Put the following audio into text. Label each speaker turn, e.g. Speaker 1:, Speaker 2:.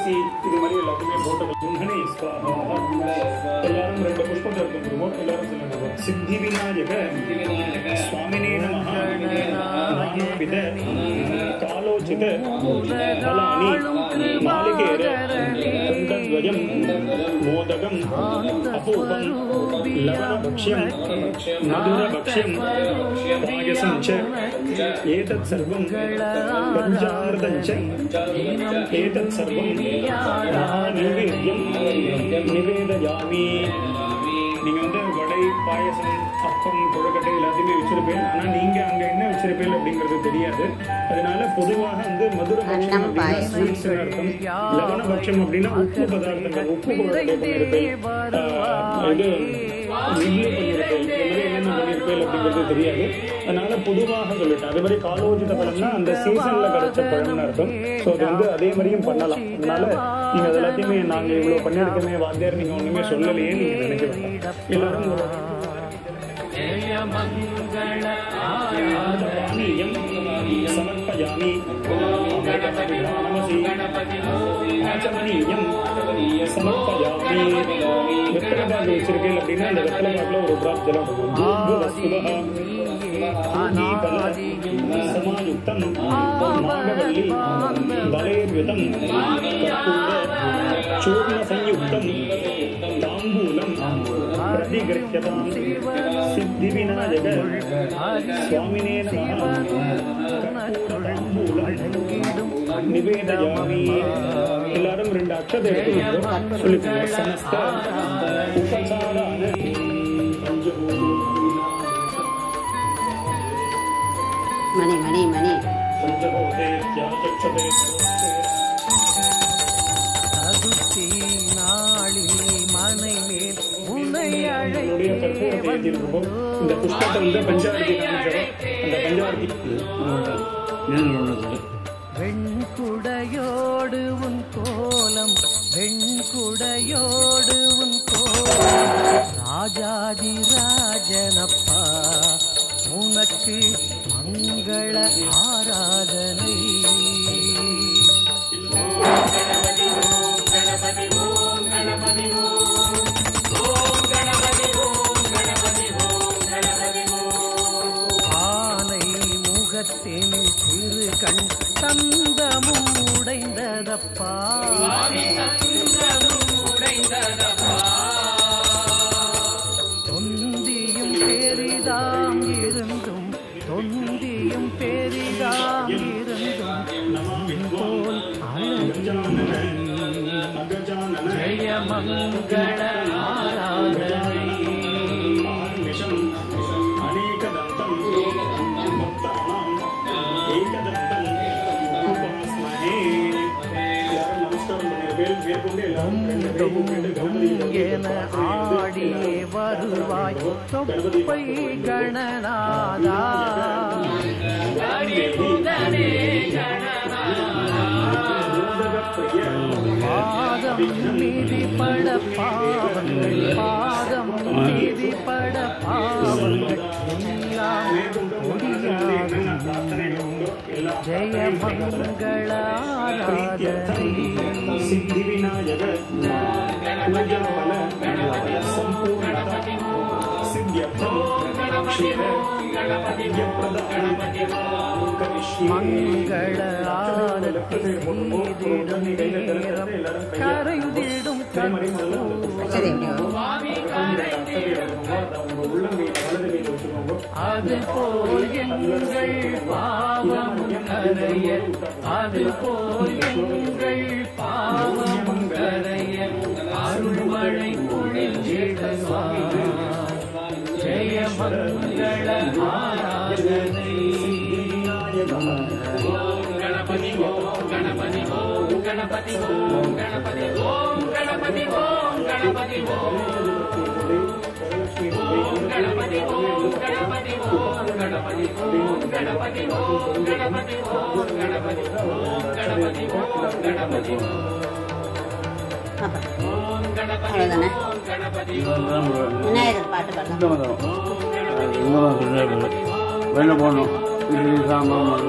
Speaker 1: துளசி இது மாதிரி எல்லாத்தையுமே போட்டு எல்லாரும் 2 புஷ்பத்தை எடுத்துருவோம். எல்லாரும் சொல்லுங்க. சித்தி விநாயக சுவாமினே நமஹ நானாவித காலோச்சித பலானி மாளிகேர குண்டத்வயம் மோதகம் அபூபம் லவணபக்ஷ்யம் மதுரபக்ஷ்யம் பாயசம் ச ஏதத் சர்வம் பஞ்சாமிர்தம் ச ஏதத் சர்வம் மகாநைவேத்யம் நிவேதயாமி. நீங்க வடை பாயசம் அப்பம் கொழுக்கட்டை எல்லாத்தையுமே வச்சிருப்பேன். ஆனா நீங்க அங்க என்ன வச்சிருப்பேன் அப்படிங்கிறது தெரியாது. அதனால பொதுவாக மதுரபக்ஷம் அப்படின்னா ஸ்வீட்ஸ் அர்த்தம், லவணபக்ஷம் அப்படின்னா உப்பு பதார்த்தங்கள், உப்பு கொழுக்கட்டை பண்ணிருப்பேன், இது நெல்லு பண்ணிருப்பேன், இந்த மாதிரி என்னென்ன பண்ணிருப்பேன் அப்படிங்கிறது தெரியாது. அதனால பொதுவாக சொல்லிட்டேன். அதே மாதிரி காலோஜித பழம்னா அந்த சீசன்ல கிடைச்ச பழம்னு அர்த்தம். ஸோ அது அதே மாதிரியும் பண்ணலாம். அதனால நீங்க அது எல்லாத்தையுமே நாங்க இவ்வளவு பண்ணிருக்கோமே வாத்தியார் நீங்க ஒண்ணுமே சொல்லலையே நீங்க நினைக்க வேண்டாம். எல்லாரும் சமர்ப்பயாமி ஆச்சமனீயம் சமர்ப்பயாமி. வெத்தலை பாக்கு வச்சிருக்கேன் அப்படின்னா அந்த வெத்தலை பாக்குல ஒரு டிராப் ஜலம் சமாயுக்தம் நாகவல்லி தலேர்யுதம் சூர்ண சயுக்தம் தாம்பூலம் பிரதிகிருஹ்யதாம் சித்தி விநாயக சுவாமினே நமஹ தாம்பூலம் நிவேதயாமி. எல்லாரும் 2 அக்ஷதை எடுத்து சொல்லிக்கோங்க. சமஸ்த உபசாரான
Speaker 2: மணி மணி மணி
Speaker 1: இந்த புஷ்பத்தை பஞ்சாவதி அந்த பஞ்சாவதி
Speaker 3: வெண்குடையோடு உன் கோலம் வெண்குடையோடு உன் கோலம் ராஜாதி ராஜனப்பா உனக்கு மங்கள ஆராதனை. ஆனை முகத்தின் சிறு கண் தந்தமும் உடைந்ததப்பா தொந்தியும் பெரிதாம் இருந்தும் தொந்தியும் பெரிதாம் இருந்தும் போல் ஜெய மங்கள ஆராதனை. என ஆடியே வருவாய் தொப்பை கணநாதா பாதம் மீதிப்பட பாவங்கள் பாதம் மீதிப்பட பாவங்கள் எல்லாம் ஜெய மங்கள ஆராதனை.
Speaker 1: சித்தி விநாயக சம்பூர்ண சித்தியர்த்தம்
Speaker 3: மங்கள ஆரத்தி செய்திடும் நேரம் கரைந்திடும் அதுபோல் எங்கள் பாவம் கரைய அதுபோல் எங்கள் பாவம் கரைய அருள்மழை பொழிந்திடுவார். ஜெய மங்கள ஆராதனை. ஓம் கணபதி ஓம் கணபதி ஓம் கணபதி ஓம் கணபதி ஓம் கணபதி ஓம் கணபதி ஓம் கணபதி ஓம் கணபதி ஓம் கணபதி ஓம் கணபதி ஓம் கணபதி ஓம் கணபதி ஓம் கணபதி ஓம் கணபதி
Speaker 2: அவ்வளோதானே. விநாயகர் பாட்டு பாடலாம்.
Speaker 4: வெள்ளை போடணும். இட்லி சாம்பார்